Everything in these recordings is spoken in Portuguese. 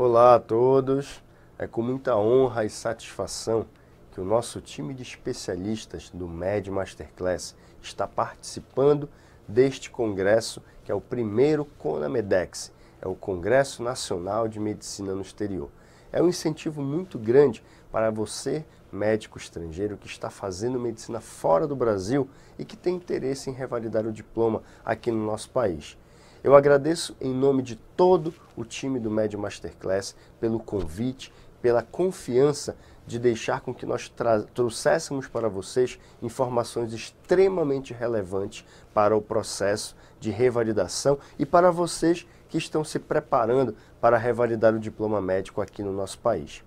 Olá a todos, é com muita honra e satisfação que o nosso time de especialistas do MED Masterclass está participando deste congresso, que é o primeiro CONAMEDEX, é o Congresso Nacional de Medicina no Exterior. É um incentivo muito grande para você, médico estrangeiro, que está fazendo medicina fora do Brasil e que tem interesse em revalidar o diploma aqui no nosso país. Eu agradeço em nome de todo o time do MED Masterclass pelo convite, pela confiança de deixar com que nós trouxéssemos para vocês informações extremamente relevantes para o processo de revalidação e para vocês que estão se preparando para revalidar o diploma médico aqui no nosso país.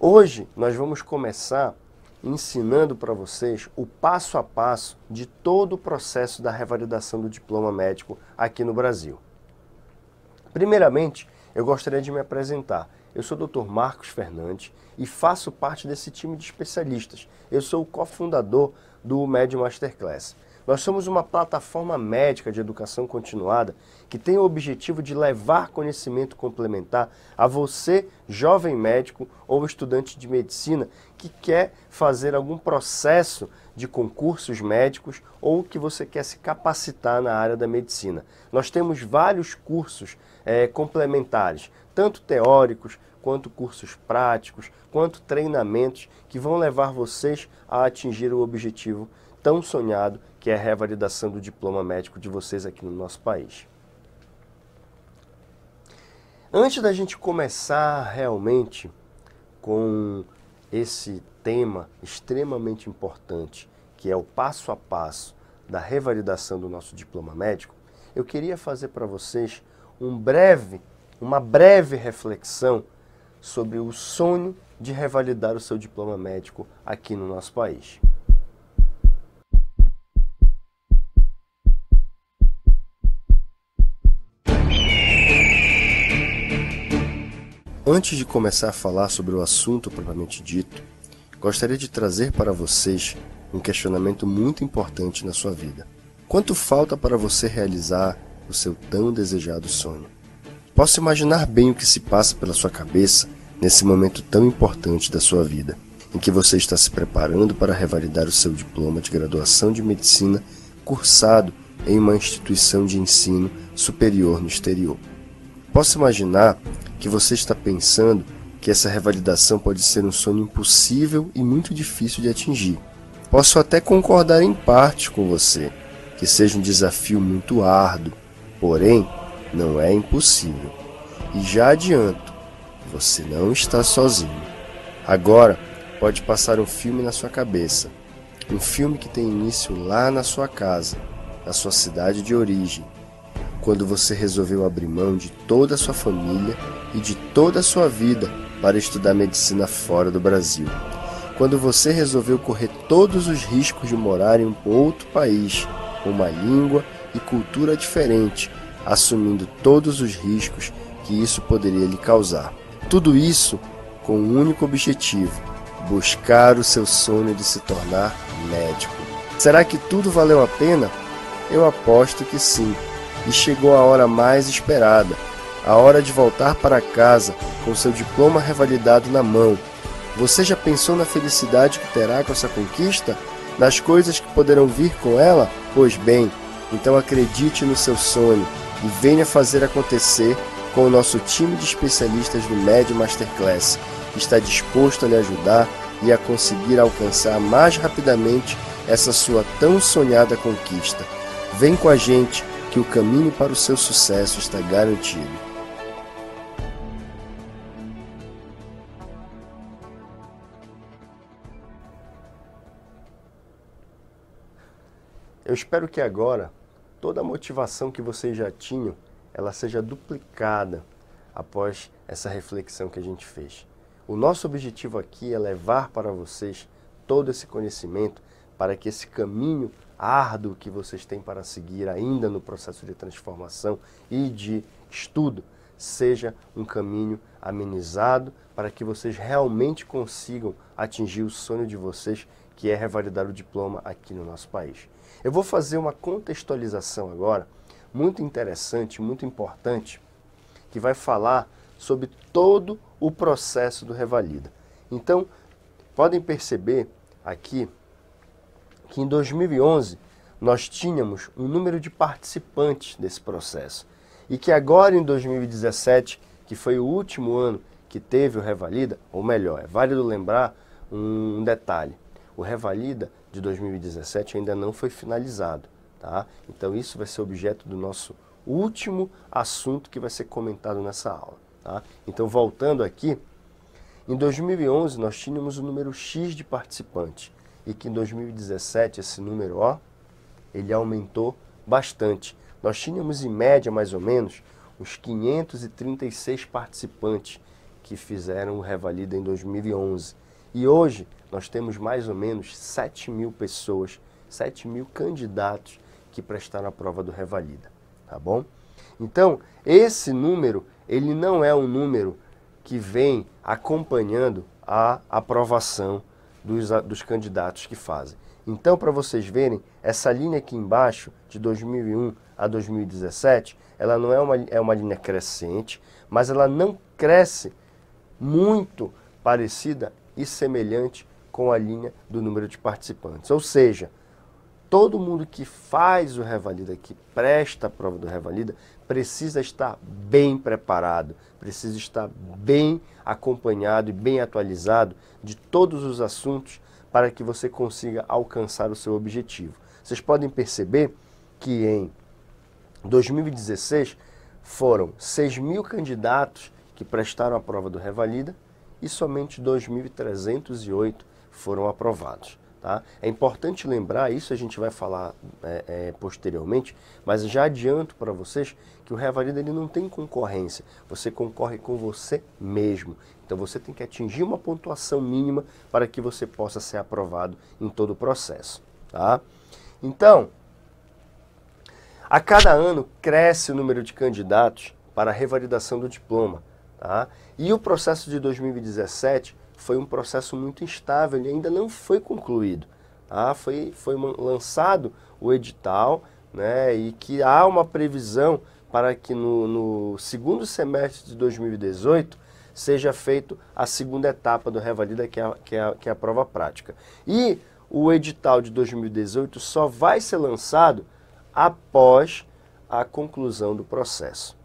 Hoje nós vamos começar ensinando para vocês o passo a passo de todo o processo da revalidação do diploma médico aqui no Brasil. Primeiramente, eu gostaria de me apresentar. Eu sou o Dr. Marcos Fernandes e faço parte desse time de especialistas. Eu sou o cofundador do MED Masterclass. Nós somos uma plataforma médica de educação continuada que tem o objetivo de levar conhecimento complementar a você, jovem médico ou estudante de medicina que quer fazer algum processo de concursos médicos ou que você quer se capacitar na área da medicina. Nós temos vários cursos complementares, tanto teóricos, quanto cursos práticos, quanto treinamentos que vão levar vocês a atingir o objetivo tão sonhado, que é a revalidação do diploma médico de vocês aqui no nosso país. Antes da gente começar realmente com esse tema extremamente importante, que é o passo a passo da revalidação do nosso diploma médico, eu queria fazer para vocês uma breve reflexão sobre o sonho de revalidar o seu diploma médico aqui no nosso país. Antes de começar a falar sobre o assunto propriamente dito, gostaria de trazer para vocês um questionamento muito importante na sua vida. Quanto falta para você realizar o seu tão desejado sonho? Posso imaginar bem o que se passa pela sua cabeça nesse momento tão importante da sua vida, em que você está se preparando para revalidar o seu diploma de graduação de medicina cursado em uma instituição de ensino superior no exterior. Posso imaginar que você está pensando que essa revalidação pode ser um sonho impossível e muito difícil de atingir. Posso até concordar em parte com você, que seja um desafio muito árduo, porém, não é impossível. E já adianto, você não está sozinho. Agora, pode passar um filme na sua cabeça. Um filme que tem início lá na sua casa, na sua cidade de origem, quando você resolveu abrir mão de toda a sua família e de toda a sua vida para estudar medicina fora do Brasil. Quando você resolveu correr todos os riscos de morar em um outro país, com uma língua e cultura diferente, assumindo todos os riscos que isso poderia lhe causar. Tudo isso com um único objetivo: buscar o seu sonho de se tornar médico. Será que tudo valeu a pena? Eu aposto que sim. E chegou a hora mais esperada, a hora de voltar para casa com seu diploma revalidado na mão. Você já pensou na felicidade que terá com essa conquista? Nas coisas que poderão vir com ela? Pois bem, então acredite no seu sonho e venha fazer acontecer com o nosso time de especialistas do MED Masterclass, que está disposto a lhe ajudar e a conseguir alcançar mais rapidamente essa sua tão sonhada conquista. Vem com a gente, que o caminho para o seu sucesso está garantido. Eu espero que agora toda a motivação que vocês já tinham, ela seja duplicada após essa reflexão que a gente fez. O nosso objetivo aqui é levar para vocês todo esse conhecimento para que esse caminho árduo que vocês têm para seguir ainda no processo de transformação e de estudo seja um caminho amenizado para que vocês realmente consigam atingir o sonho de vocês, que é revalidar o diploma aqui no nosso país. Eu vou fazer uma contextualização agora muito interessante, muito importante, que vai falar sobre todo o processo do Revalida. Então, podem perceber aqui que em 2011 nós tínhamos um número de participantes desse processo e que agora em 2017, que foi o último ano que teve o Revalida, ou melhor, é válido lembrar um detalhe, o Revalida de 2017 ainda não foi finalizado, tá? Então isso vai ser objeto do nosso último assunto que vai ser comentado nessa aula, tá? Então voltando aqui, em 2011 nós tínhamos o número X de participantes e que em 2017 esse número, ó, ele aumentou bastante. Nós tínhamos em média mais ou menos uns 536 participantes que fizeram o Revalida em 2011. E hoje nós temos mais ou menos 7.000 pessoas, 7.000 candidatos que prestaram a prova do Revalida, tá bom? Então, esse número, ele não é um número que vem acompanhando a aprovação dos candidatos que fazem. Então, para vocês verem, essa linha aqui embaixo, de 2001 a 2017, ela não é uma linha crescente, mas ela não cresce muito parecida e semelhante com a linha do número de participantes. Ou seja, todo mundo que faz o Revalida, que presta a prova do Revalida, precisa estar bem preparado, precisa estar bem acompanhado e bem atualizado de todos os assuntos para que você consiga alcançar o seu objetivo. Vocês podem perceber que em 2016 foram 6.000 candidatos que prestaram a prova do Revalida e somente 2.308 foram aprovados. Tá? É importante lembrar, isso a gente vai falar posteriormente, mas já adianto para vocês que o Revalida ele não tem concorrência, você concorre com você mesmo. Então você tem que atingir uma pontuação mínima para que você possa ser aprovado em todo o processo. Tá? Então, a cada ano cresce o número de candidatos para a revalidação do diploma. Tá? E o processo de 2017 foi um processo muito instável, ele ainda não foi concluído. Tá? Foi lançado o edital, né, e que há uma previsão para que no segundo semestre de 2018 seja feito a segunda etapa do Revalida, que é a prova prática. E o edital de 2018 só vai ser lançado após a conclusão do processo.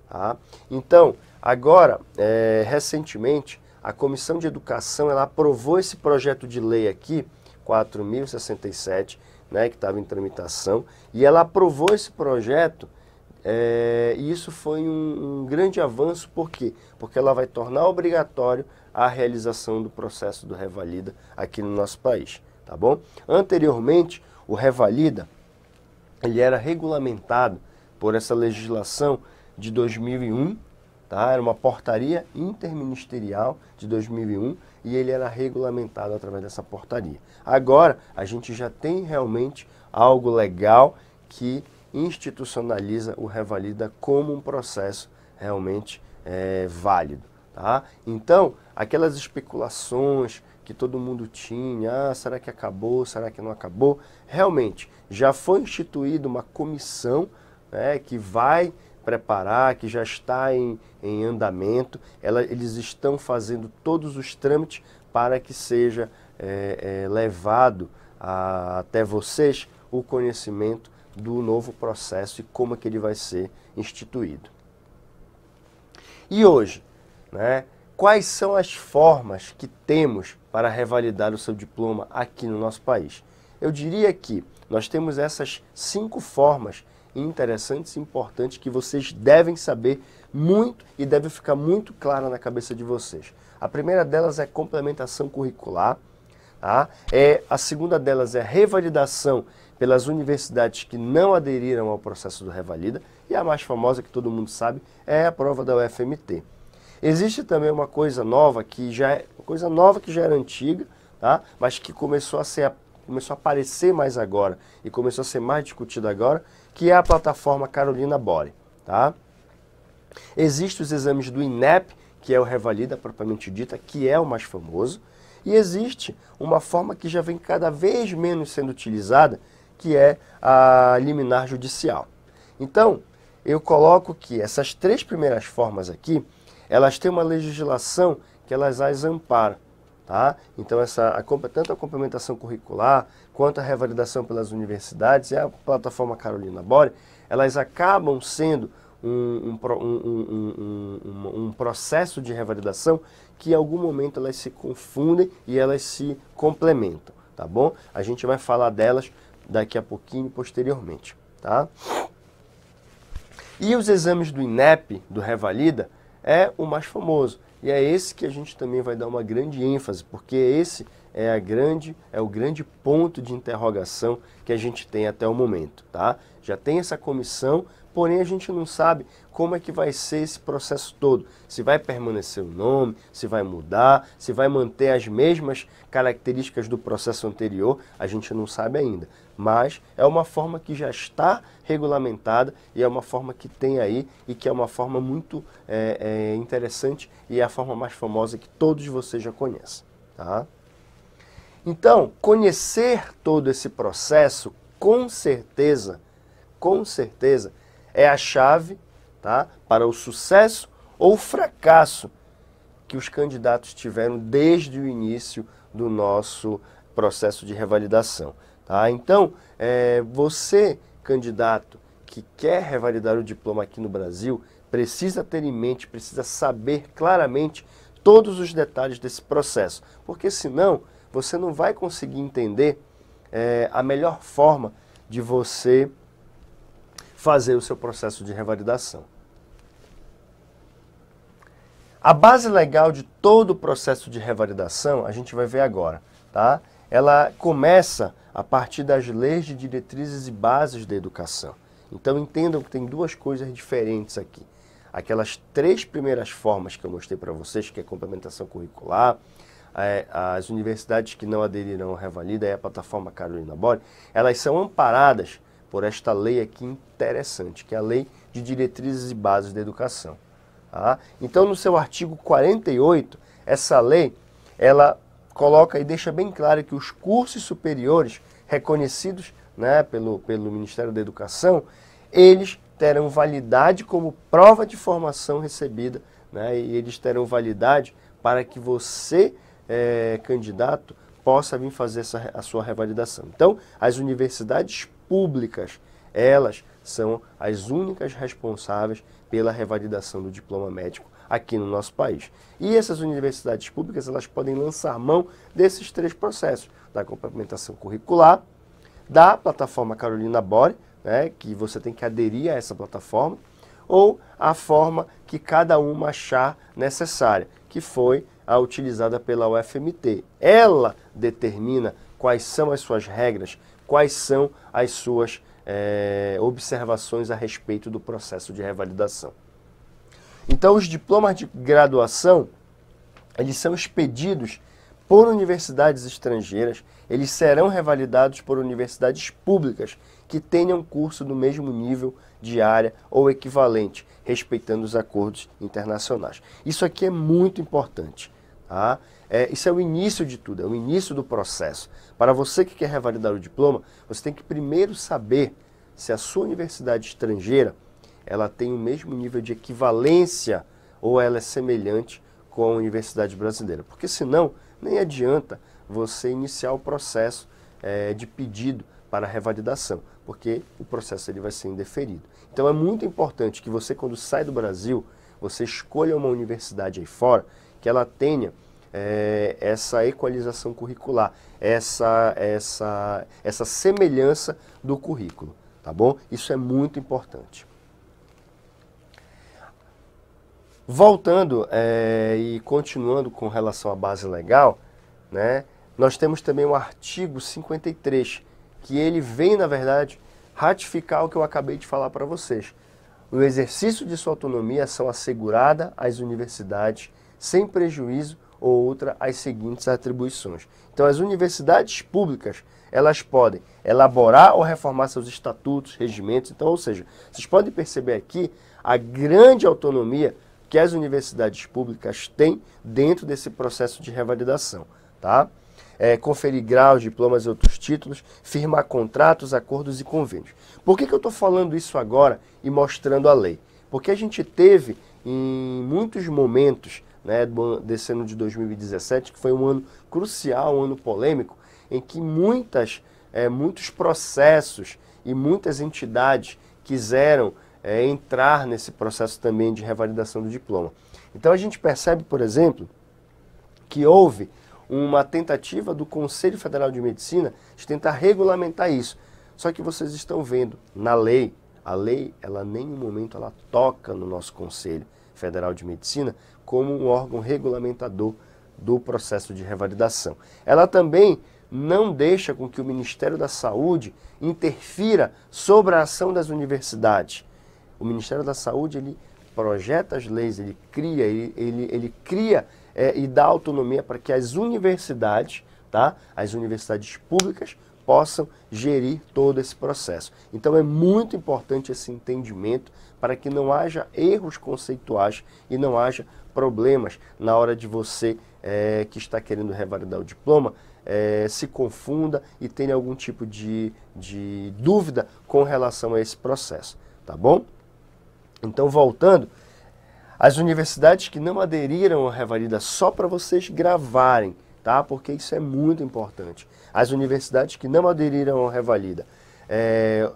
Tá? Então, agora, recentemente, a Comissão de Educação ela aprovou esse projeto de lei aqui, 4.067, né, que estava em tramitação, e ela aprovou esse projeto, e isso foi um grande avanço, por quê? Porque ela vai tornar obrigatório a realização do processo do Revalida aqui no nosso país, tá bom? Anteriormente, o Revalida, ele era regulamentado por essa legislação de 2001, tá? Era uma portaria interministerial de 2001 e ele era regulamentado através dessa portaria. Agora, a gente já tem realmente algo legal que institucionaliza o Revalida como um processo realmente válido. Tá? Então, aquelas especulações que todo mundo tinha, será que acabou, será que não acabou? Realmente, já foi instituída uma comissão, né, que vai preparar, que já está em andamento, eles estão fazendo todos os trâmites para que seja levado até vocês o conhecimento do novo processo e como é que ele vai ser instituído. E hoje, né, quais são as formas que temos para revalidar o seu diploma aqui no nosso país? Eu diria que nós temos essas 5 formas interessantes e importantes que vocês devem saber muito e deve ficar muito clara na cabeça de vocês. A primeira delas é complementação curricular, tá? A segunda delas é revalidação pelas universidades que não aderiram ao processo do Revalida, e a mais famosa que todo mundo sabe é a prova da UFMT. Existe também uma coisa nova que já era antiga, tá? Mas que começou a aparecer mais agora e começou a ser mais discutida agora, que é a plataforma Carolina Bore. Tá? Existem os exames do INEP, que é o Revalida propriamente dita, que é o mais famoso, e existe uma forma que já vem cada vez menos sendo utilizada, que é a liminar judicial. Então, eu coloco que essas 3 primeiras formas aqui, elas têm uma legislação que elas as amparam. Tá? Então, tanto a complementação curricular quanto a revalidação pelas universidades e a plataforma Carolina Bore, elas acabam sendo um processo de revalidação que em algum momento elas se confundem e elas se complementam, tá bom? A gente vai falar delas daqui a pouquinho, posteriormente, tá? E os exames do INEP, do Revalida, é o mais famoso. E é esse que a gente também vai dar uma grande ênfase, porque esse é o grande ponto de interrogação que a gente tem até o momento, tá? Já tem essa comissão, porém a gente não sabe como é que vai ser esse processo todo. Se vai permanecer o nome, se vai mudar, se vai manter as mesmas características do processo anterior, a gente não sabe ainda. Mas é uma forma que já está regulamentada e é uma forma que tem aí e que é uma forma muito interessante e é a forma mais famosa que todos vocês já conhecem, tá? Então, conhecer todo esse processo, com certeza, é a chave, tá, para o sucesso ou fracasso que os candidatos tiveram desde o início do nosso processo de revalidação. Tá? Então, você, candidato, que quer revalidar o diploma aqui no Brasil, precisa ter em mente, precisa saber claramente todos os detalhes desse processo, porque senão você não vai conseguir entender a melhor forma de você fazer o seu processo de revalidação. A base legal de todo o processo de revalidação, a gente vai ver agora, tá? Ela começa a partir das leis de diretrizes e bases da educação. Então entendam que tem duas coisas diferentes aqui. Aquelas 3 primeiras formas que eu mostrei para vocês, que é a complementação curricular, as universidades que não aderirão à Revalida e a plataforma Carolina Bore, elas são amparadas por esta lei aqui interessante, que é a Lei de Diretrizes e Bases da Educação. Tá? Então, no seu artigo 48, essa lei, ela coloca e deixa bem claro que os cursos superiores reconhecidos, né, pelo Ministério da Educação, eles terão validade como prova de formação recebida, né, e eles terão validade para que você, candidato, possa vir fazer a sua revalidação. Então, as universidades públicas, elas são as únicas responsáveis pela revalidação do diploma médico aqui no nosso país. E essas universidades públicas, elas podem lançar mão desses 3 processos, da complementação curricular, da plataforma Carolina Bore, né, que você tem que aderir a essa plataforma, ou a forma que cada uma achar necessária, que foi a utilizada pela UFMT. Ela determina quais são as suas regras, quais são as suas observações a respeito do processo de revalidação. Então, os diplomas de graduação, eles são expedidos por universidades estrangeiras, eles serão revalidados por universidades públicas que tenham curso do mesmo nível de área ou equivalente, respeitando os acordos internacionais. Isso aqui é muito importante. Tá? Isso é o início de tudo, é o início do processo. Para você que quer revalidar o diploma, você tem que primeiro saber se a sua universidade estrangeira ela tem o mesmo nível de equivalência ou ela é semelhante com a universidade brasileira. Porque senão, nem adianta você iniciar o processo de pedido para revalidação, porque o processo ele vai ser indeferido. Então é muito importante que você, quando sai do Brasil, você escolha uma universidade aí fora que ela tenha essa equalização curricular, essa semelhança do currículo, tá bom? Isso é muito importante. Voltando e continuando com relação à base legal, né, nós temos também o artigo 53, que ele vem, na verdade, ratificar o que eu acabei de falar para vocês. O exercício de sua autonomia são assegurada às universidades sem prejuízo ou outra as seguintes atribuições. Então, as universidades públicas, elas podem elaborar ou reformar seus estatutos, regimentos. Então, ou seja, vocês podem perceber aqui a grande autonomia que as universidades públicas têm dentro desse processo de revalidação, tá? Conferir graus, diplomas e outros títulos, firmar contratos, acordos e convênios. Por que eu estou falando isso agora e mostrando a lei? Porque a gente teve em muitos momentos, né, desse ano de 2017, que foi um ano crucial, um ano polêmico, em que muitos processos e muitas entidades quiseram entrar nesse processo também de revalidação do diploma. Então a gente percebe, por exemplo, que houve uma tentativa do Conselho Federal de Medicina de tentar regulamentar isso. Só que vocês estão vendo na lei, a lei, ela em nenhum momento ela toca no nosso Conselho Federal de Medicina como um órgão regulamentador do processo de revalidação. Ela também não deixa com que o Ministério da Saúde interfira sobre a ação das universidades. O Ministério da Saúde, ele projeta as leis, ele cria e dá autonomia para que as universidades, tá? As universidades públicas, possam gerir todo esse processo. Então é muito importante esse entendimento para que não haja erros conceituais e não haja problemas na hora de você que está querendo revalidar o diploma, se confunda e tenha algum tipo de dúvida com relação a esse processo, tá bom? Então, voltando, as universidades que não aderiram à revalida, só para vocês gravarem, tá? Porque isso é muito importante. As universidades que não aderiram à revalida,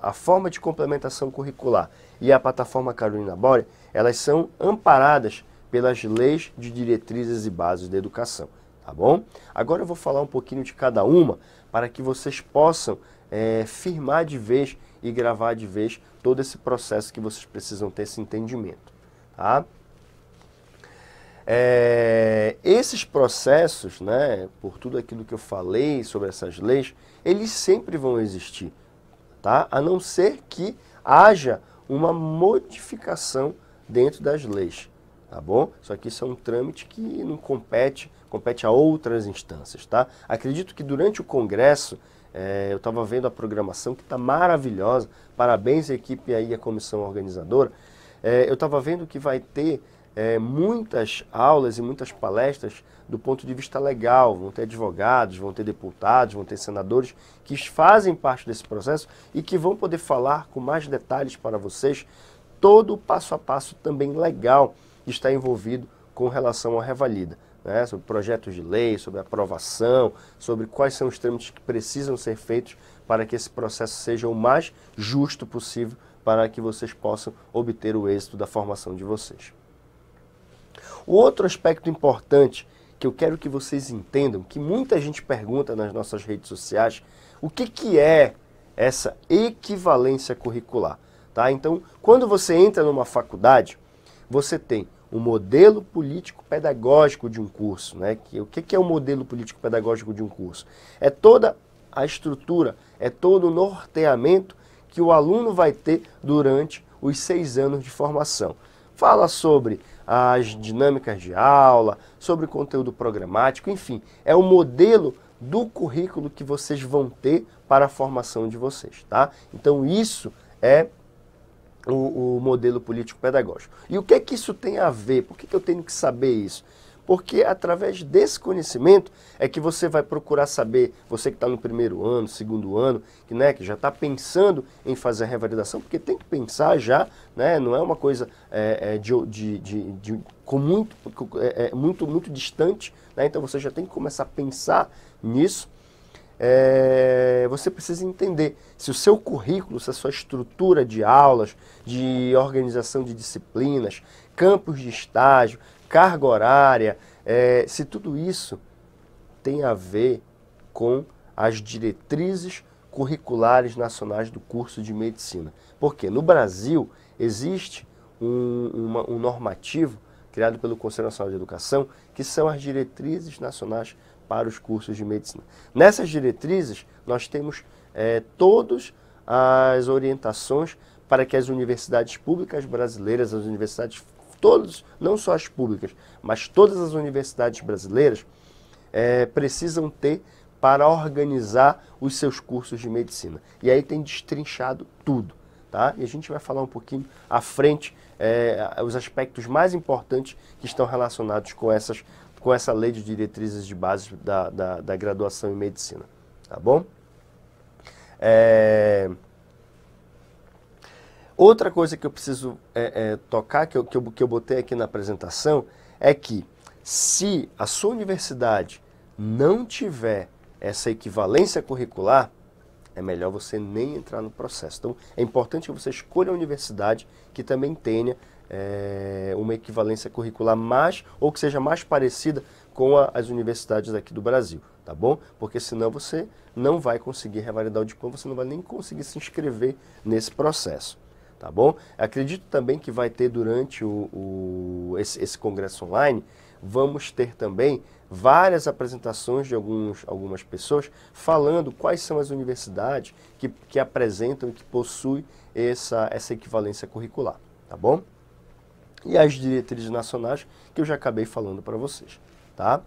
a forma de complementação curricular e a plataforma Carolina Bore, elas são amparadas pelas leis de diretrizes e bases da educação, tá bom? Agora eu vou falar um pouquinho de cada uma para que vocês possam firmar de vez e gravar de vez todo esse processo que vocês precisam ter esse entendimento, tá? Esses processos, né, por tudo aquilo que eu falei sobre essas leis, eles sempre vão existir, tá? A não ser que haja uma modificação dentro das leis, tá bom? Só que isso é um trâmite que não compete a outras instâncias, tá? Acredito que durante o Congresso, eu estava vendo a programação que está maravilhosa, parabéns à equipe aí, à comissão organizadora, eu estava vendo que vai ter muitas aulas e muitas palestras do ponto de vista legal, vão ter advogados, vão ter deputados, vão ter senadores que fazem parte desse processo e que vão poder falar com mais detalhes para vocês todo o passo a passo também legal que está envolvido com relação à revalida, né? Sobre projetos de lei, sobre aprovação, sobre quais são os trâmites que precisam ser feitos para que esse processo seja o mais justo possível para que vocês possam obter o êxito da formação de vocês. O outro aspecto importante que eu quero que vocês entendam, que muita gente pergunta nas nossas redes sociais, o que é essa equivalência curricular, tá? Então, quando você entra numa faculdade, você tem o modelo político-pedagógico de um curso, né? O que é o modelo político-pedagógico de um curso? É toda a estrutura, é todo o norteamento que o aluno vai ter durante os 6 anos de formação. Fala sobre as dinâmicas de aula, sobre o conteúdo programático, enfim, é o modelo do currículo que vocês vão ter para a formação de vocês, tá? Então isso é o modelo político-pedagógico. E o que é que isso tem a ver? Por que eu tenho que saber isso? Porque através desse conhecimento é que você vai procurar saber, você que está no primeiro ano, segundo ano, que já está pensando em fazer a revalidação, porque tem que pensar já, né, não é uma coisa muito distante, né, então você já tem que começar a pensar nisso. Você precisa entender se o seu currículo, se a sua estrutura de aulas, de organização de disciplinas, campos de estágio, carga horária, se tudo isso tem a ver com as diretrizes curriculares nacionais do curso de medicina. Porque no Brasil existe um normativo criado pelo Conselho Nacional de Educação, que são as diretrizes nacionais para os cursos de medicina. Nessas diretrizes, nós temos todas as orientações para que as universidades públicas brasileiras, as universidades, todas, não só as públicas, mas todas as universidades brasileiras precisam ter para organizar os seus cursos de medicina. E aí tem destrinchado tudo, tá? E a gente vai falar um pouquinho à frente os aspectos mais importantes que estão relacionados com essa lei de diretrizes de base da graduação em medicina, tá bom? Outra coisa que eu preciso tocar, que eu botei aqui na apresentação, é que se a sua universidade não tiver essa equivalência curricular, é melhor você nem entrar no processo. Então, é importante que você escolha a universidade que também tenha uma equivalência curricular ou que seja mais parecida com as universidades aqui do Brasil, tá bom? Porque senão você não vai conseguir revalidar o diploma, você não vai nem conseguir se inscrever nesse processo, tá bom? Acredito também que vai ter durante esse congresso online, vamos ter também várias apresentações de algumas pessoas falando quais são as universidades que apresentam e que possuem essa equivalência curricular, tá bom? E as diretrizes nacionais que eu já acabei falando para vocês, tá?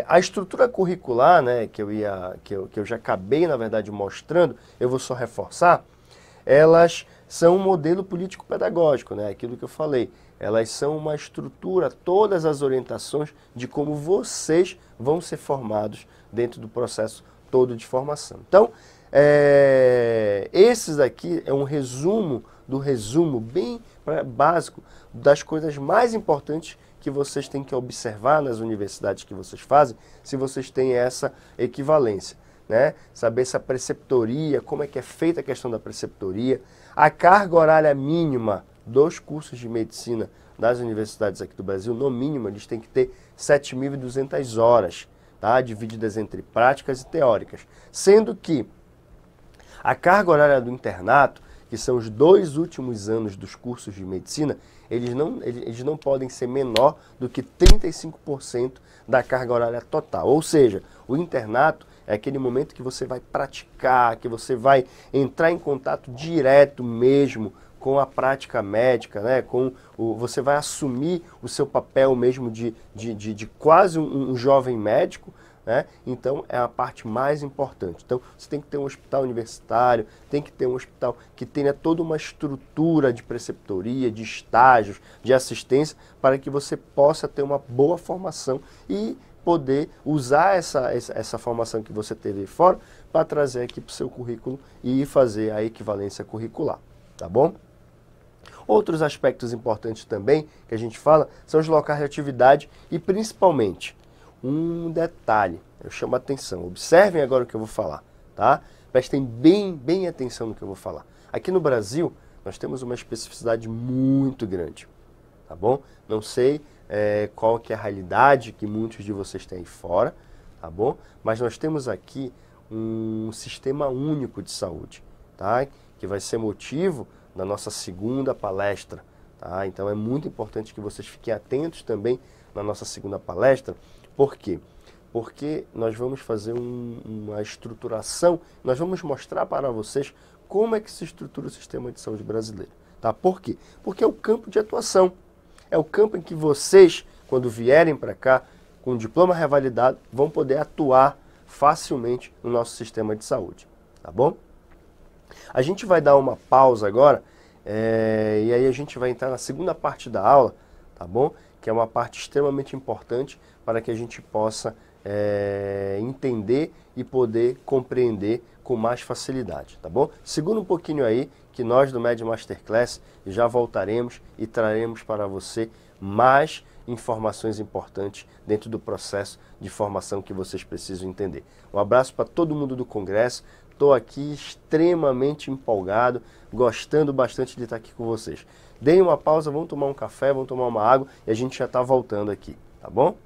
A estrutura curricular, né, que eu já acabei, na verdade, mostrando, eu vou só reforçar, elas são um modelo político-pedagógico, né, aquilo que eu falei. Elas são uma estrutura, todas as orientações de como vocês vão ser formados dentro do processo todo de formação. Então, esses aqui é um resumo do resumo bem básico das coisas mais importantes que vocês têm que observar nas universidades que vocês fazem, se vocês têm essa equivalência, né? Saber essa preceptoria, como é que é feita a questão da preceptoria, a carga horária mínima dos cursos de medicina das universidades aqui do Brasil, no mínimo, eles têm que ter 7.200 horas, tá? Divididas entre práticas e teóricas, sendo que a carga horária do internato, que são os 2 últimos anos dos cursos de medicina, eles não podem ser menor do que 35% da carga horária total. Ou seja, o internato é aquele momento que você vai praticar, que você vai entrar em contato direto mesmo com a prática médica, né? Você vai assumir o seu papel mesmo de quase um jovem médico, né? Então, é a parte mais importante. Então, você tem que ter um hospital universitário, tem que ter um hospital que tenha toda uma estrutura de preceptoria, de estágios, de assistência, para que você possa ter uma boa formação e poder usar essa formação que você teve fora para trazer aqui para o seu currículo e fazer a equivalência curricular, tá bom? Outros aspectos importantes também que a gente fala são os locais de atividade e principalmente um detalhe, eu chamo a atenção, observem agora o que eu vou falar, tá? Prestem bem atenção no que eu vou falar. Aqui no Brasil, nós temos uma especificidade muito grande, tá bom? Não sei qual que é a realidade que muitos de vocês têm aí fora, tá bom? Mas nós temos aqui um sistema único de saúde, tá? Que vai ser motivo da nossa segunda palestra, tá? Então é muito importante que vocês fiquem atentos também na nossa segunda palestra. Por quê? Porque nós vamos fazer uma estruturação, nós vamos mostrar para vocês como é que se estrutura o sistema de saúde brasileiro, tá? Por quê? Porque é o campo de atuação, é o campo em que vocês, quando vierem para cá, com o diploma revalidado, vão poder atuar facilmente no nosso sistema de saúde, tá bom? A gente vai dar uma pausa agora, e aí a gente vai entrar na segunda parte da aula, tá bom? Que é uma parte extremamente importante para que a gente possa entender e poder compreender com mais facilidade, tá bom? Segura um pouquinho aí, que nós do Med Masterclass já voltaremos e traremos para você mais informações importantes dentro do processo de formação que vocês precisam entender. Um abraço para todo mundo do Congresso. Estou aqui extremamente empolgado, gostando bastante de estar aqui com vocês. Deem uma pausa, vamos tomar um café, vamos tomar uma água e a gente já está voltando aqui, tá bom?